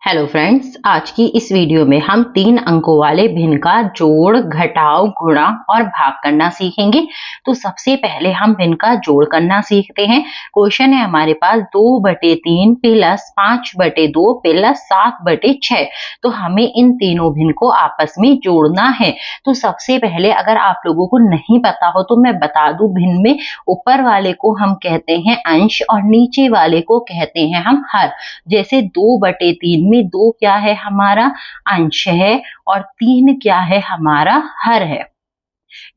Hello friends, आज की इस वीडियो में हम 3 अंकों वाले भिन्न का जोड़, घटाव, गुणा और भाग करना सीखेंगे। तो सबसे पहले हम भिन्न का जोड़ करना सीखते हैं। क्वेश्चन है हमारे पास 2/3 प्लस 5/2 प्लस 7/6। तो हमें इन तीनों भिन्न को आपस में जोड़ना है। तो सबसे पहले अगर आप लोगों को नहीं पता हो तो मैं बता दूं, भिन्न में ऊपर वाले को हम कहते हैं अंश और नीचे वाले को कहते हैं हम हर। जैसे 2/3 में 2 क्या है, हमारा अंश है और 3 क्या है, हमारा हर है।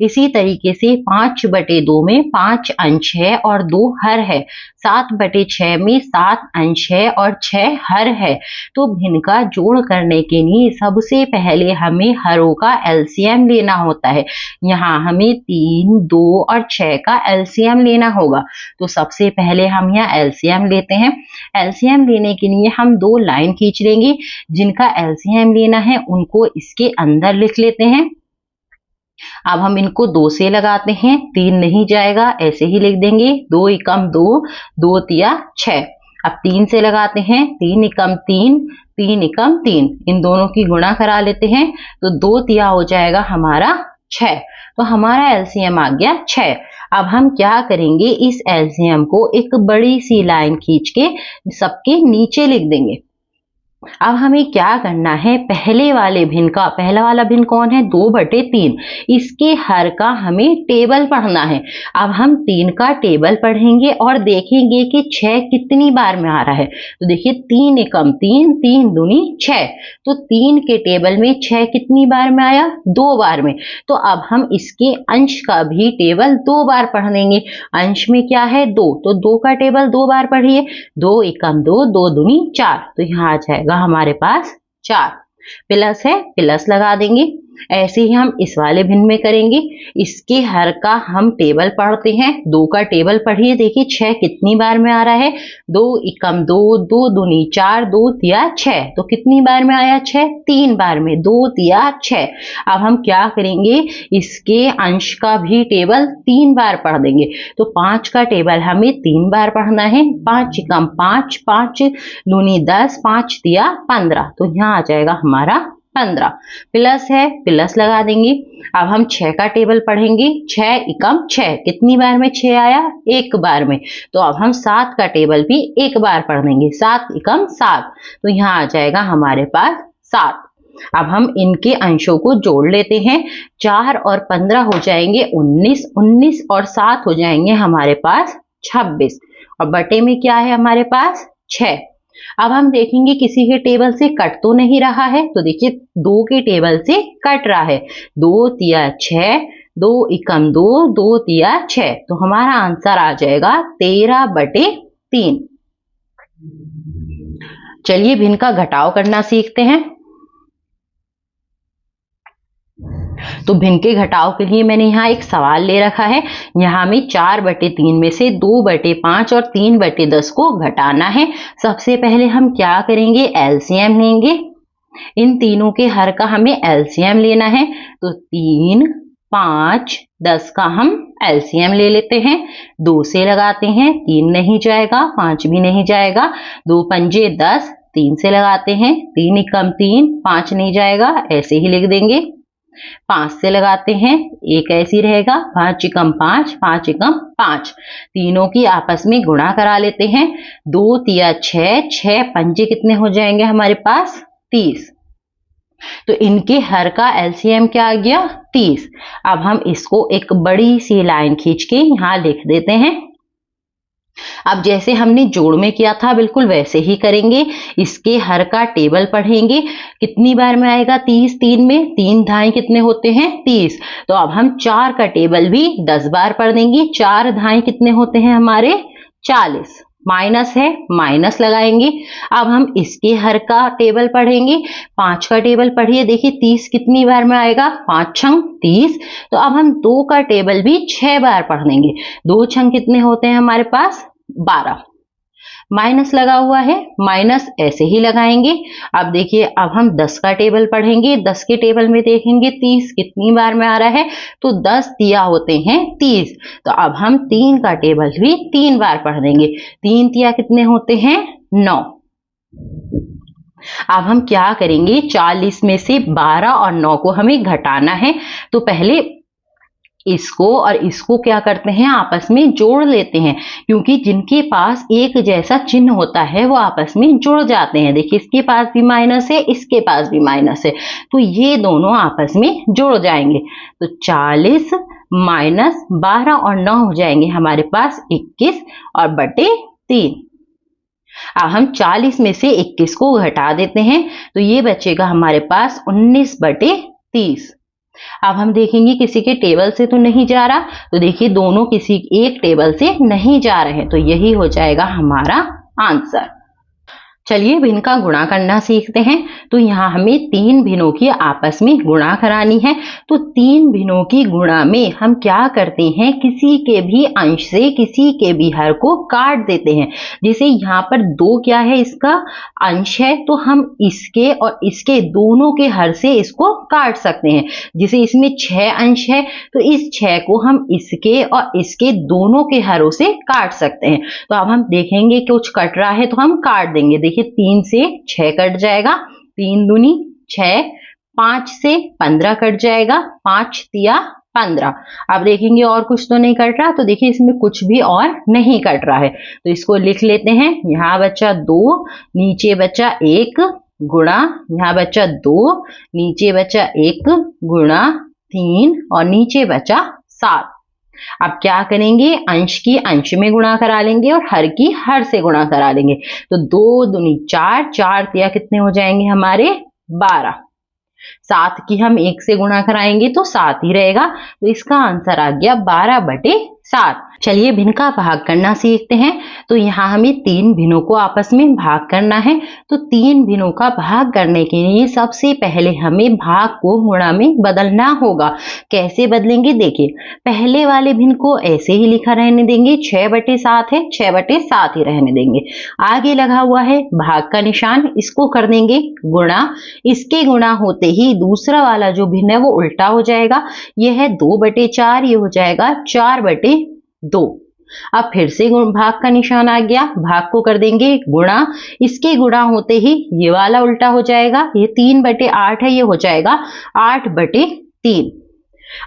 इसी तरीके से 5/2 में 5 अंश है और 2 हर है। 7/6 में 7 अंश है और 6 हर है। तो भिन्न का जोड़ करने के लिए सबसे पहले हमें हरों का एलसीएम लेना होता है। यहाँ हमें 3, 2 और 6 का एलसीएम लेना होगा। तो सबसे पहले हम यहाँ एलसीएम लेते हैं। एलसीएम लेने के लिए हम 2 लाइन खींच लेंगे। जिनका एलसीएम लेना है उनको इसके अंदर लिख लेते हैं। अब हम इनको 2 से लगाते हैं, 3 नहीं जाएगा, ऐसे ही लिख देंगे। 2 एकम 2, 2 तिया 6। अब 3 से लगाते हैं, 3 एकम 3, 3 एकम 3। इन दोनों की गुणा करा लेते हैं तो 2 तिया हो जाएगा हमारा 6। तो हमारा एलसीएम आ गया 6। अब हम क्या करेंगे, इस एलसीएम को एक बड़ी सी लाइन खींच के सबके नीचे लिख देंगे। अब हमें क्या करना है, पहले वाले भिन्न का, पहला वाला भिन्न कौन है, 2/3, इसके हर का हमें टेबल पढ़ना है। अब हम 3 का टेबल पढ़ेंगे और देखेंगे कि 6 कितनी बार में आ रहा है। तो देखिए 3 एकम 3, 3 दूनी 6। तो 3 के टेबल में 6 कितनी बार में आया, 2 बार में। तो अब हम इसके अंश का भी टेबल 2 बार पढ़ लेंगे। अंश में क्या है, 2, तो 2 का टेबल 2 बार पढ़िए। 2 एकम 2, 2 दूनी 4। तो यहाँ आ जाएगा हमारे पास 4। प्लस है, प्लस लगा देंगे। ऐसे ही हम इस वाले भिन्न में करेंगे। इसके हर का हम टेबल पढ़ते हैं। 2 का टेबल पढ़िए, देखिए 6 कितनी बार में आ रहा है, 2 एकम 2, 2 दूनी 4, 2 तिया 6। तो कितनी बार में आया 6, 3 बार में, 2 तिया 6। अब हम क्या करेंगे, इसके अंश का भी टेबल 3 बार पढ़ देंगे। तो 5 का टेबल हमें 3 बार पढ़ना है। 5 एकम 5, 5 दूनी 10, 5 तिया 15। तो यहाँ आ जाएगा हमारा 15। प्लस है, प्लस लगा देंगे। अब हम 6 का टेबल पढ़ेंगे। 6 एकम 6, कितनी बार में 6 आया, 1 बार में। तो अब हम 7 का टेबल भी 1 बार पढ़ देंगे। 7 एकम 7। तो यहाँ आ जाएगा हमारे पास 7। अब हम इनके अंशों को जोड़ लेते हैं। 4 और 15 हो जाएंगे 19, 19 और 7 हो जाएंगे हमारे पास 26। और बटे में क्या है हमारे पास, 6। अब हम देखेंगे किसी के टेबल से कट तो नहीं रहा है। तो देखिए 2 के टेबल से कट रहा है। 2 तिया 6, 2 एकम 2, 2 तिया 6। तो हमारा आंसर आ जाएगा 13/3। चलिए भिन्न का घटाव करना सीखते हैं। तो भिन्न के घटाव के लिए मैंने यहाँ एक सवाल ले रखा है। यहाँ में 4/3 में से 2/5 और 3/10 को घटाना है। सबसे पहले हम क्या करेंगे, एलसीएम लेंगे। इन तीनों के हर का हमें एलसीएम लेना है। तो 3, 5, 10 का हम एलसीएम ले लेते हैं। 2 से लगाते हैं, 3 नहीं जाएगा, 5 भी नहीं जाएगा। 2 पंजे 10, 3 से लगाते हैं, 3 एकम 3, 5 नहीं जाएगा, ऐसे ही लिख देंगे। 5 से लगाते हैं, 1 ऐसी रहेगा। 5 एकम 5, 5 एकम 5। तीनों की आपस में गुणा करा लेते हैं। 2 तिया 6, 6 पंजे कितने हो जाएंगे हमारे पास, 30। तो इनके हर का एलसीएम क्या आ गया, 30। अब हम इसको एक बड़ी सी लाइन खींच के यहाँ लिख देते हैं। अब जैसे हमने जोड़ में किया था बिल्कुल वैसे ही करेंगे। इसके हर का टेबल पढ़ेंगे। कितनी बार में आएगा, 30, 3 में 3 धाई कितने होते हैं, 30। तो अब हम 4 का टेबल भी 10 बार पढ़ देंगे। 4 धाई कितने होते हैं हमारे, 40। माइनस है, माइनस लगाएंगे। अब हम इसके हर का टेबल पढ़ेंगे। 5 का टेबल पढ़िए, देखिए 30 कितनी बार में आएगा, 5 छंग 30। तो अब हम 2 का टेबल भी 6 बार पढ़ देंगे। 2 छंग कितने होते हैं हमारे पास, 12। माइनस लगा हुआ है, माइनस ऐसे ही लगाएंगे। अब देखिए अब हम 10 का टेबल पढ़ेंगे। 10 के टेबल में देखेंगे 30 कितनी बार में आ रहा है, तो 10 तिया होते हैं 30। तो अब हम 3 का टेबल भी 3 बार पढ़ देंगे। 3 तिया कितने होते हैं, 9। अब हम क्या करेंगे, 40 में से 12 और 9 को हमें घटाना है। तो पहले इसको और इसको क्या करते हैं, आपस में जोड़ लेते हैं, क्योंकि जिनके पास एक जैसा चिन्ह होता है वो आपस में जुड़ जाते हैं। देखिए इसके पास भी माइनस है, इसके पास भी माइनस है, तो ये दोनों आपस में जुड़ जाएंगे। तो 40 माइनस 12 और 9 हो जाएंगे हमारे पास 21 और बटे 3। अब हम 40 में से 21 को घटा देते हैं, तो ये बचेगा हमारे पास 19 बटे 30। अब हम देखेंगे किसी के टेबल से तो नहीं जा रहा, तो देखिए दोनों किसी एक टेबल से नहीं जा रहे हैं, तो यही हो जाएगा हमारा आंसर। चलिए भिन्न का गुणा करना सीखते हैं। तो यहाँ हमें 3 भिन्नों की आपस में गुणा करानी है। तो 3 भिन्नों की गुणा में हम क्या करते हैं, किसी के भी अंश से किसी के भी हर को काट देते हैं। जैसे यहाँ पर 2 क्या है, इसका अंश है, तो हम इसके और इसके दोनों के हर से इसको काट सकते हैं। जैसे इसमें 6 अंश है, तो इस 6 को हम इसके और इसके दोनों के हरों से काट सकते हैं। तो अब हम देखेंगे कुछ कट रहा है तो हम काट देंगे। देखिए 3 से 6 कट जाएगा, 3 दूनी 6, 5 से 15 कट जाएगा, 5 तिया 15। अब देखेंगे और कुछ तो नहीं कट रहा, तो देखिए इसमें कुछ भी और नहीं कट रहा है, तो इसको लिख लेते हैं। यहाँ बचा 2, नीचे बचा 1 गुणा, यहाँ बचा 2, नीचे बचा 1 गुणा 3 और नीचे बचा 7। अब क्या करेंगे, अंश की अंश में गुणा करा लेंगे और हर की हर से गुणा करा लेंगे। तो 2 दूनी 4, 4 तिया कितने हो जाएंगे हमारे 12। 7 की हम 1 से गुणा कराएंगे तो 7 ही रहेगा, तो इसका आंसर आ गया 12 बटे 7। चलिए भिन्न का भाग करना सीखते हैं। तो यहाँ हमें 3 भिन्नों को आपस में भाग करना है। तो 3 भिन्नों का भाग करने के लिए सबसे पहले हमें भाग को गुणा में बदलना होगा। कैसे बदलेंगे, देखिए पहले वाले भिन्न को ऐसे ही लिखा रहने देंगे, 6 बटे 7 है, 6 बटे 7 ही रहने देंगे। आगे लगा हुआ है भाग का निशान, इसको कर देंगे गुणा। इसके गुणा होते ही दूसरा वाला जो भिन्न है वो उल्टा हो जाएगा, यह है 2 बटे 4, ये हो जाएगा 4 बटे 2। अब फिर से भाग का निशान आ गया, भाग को कर देंगे गुणा। इसके गुणा होते ही ये वाला उल्टा हो जाएगा, ये 3 बटे 8 है, ये हो जाएगा 8 बटे 3।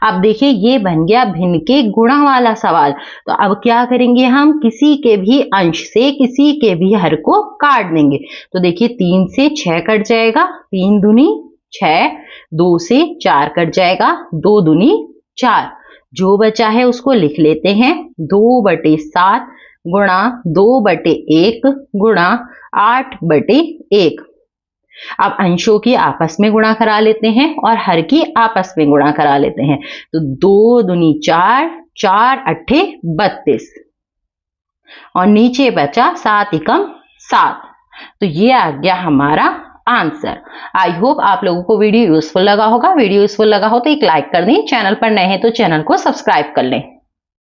अब देखिए ये बन गया भिन्न के गुणा वाला सवाल। तो अब क्या करेंगे, हम किसी के भी अंश से किसी के भी हर को काट देंगे। तो देखिए 3 से 6 कट जाएगा, 3 दूनी 6, 2 से 4 कट जाएगा, 2 दूनी 4। जो बचा है उसको लिख लेते हैं, 2 बटे 7 गुणा 2 बटे 1 गुणा 8 बटे 1। अब अंशों की आपस में गुणा करा लेते हैं और हर की आपस में गुणा करा लेते हैं। तो 2 दूनी 4, 4 अट्ठे 32 और नीचे बचा 7 एकम 7। तो ये आ गया हमारा आंसर। आई होप आप लोगों को वीडियो यूजफुल लगा होगा। वीडियो यूजफुल लगा हो तो एक लाइक कर दें, चैनल पर नए हैं तो चैनल को सब्सक्राइब कर लें।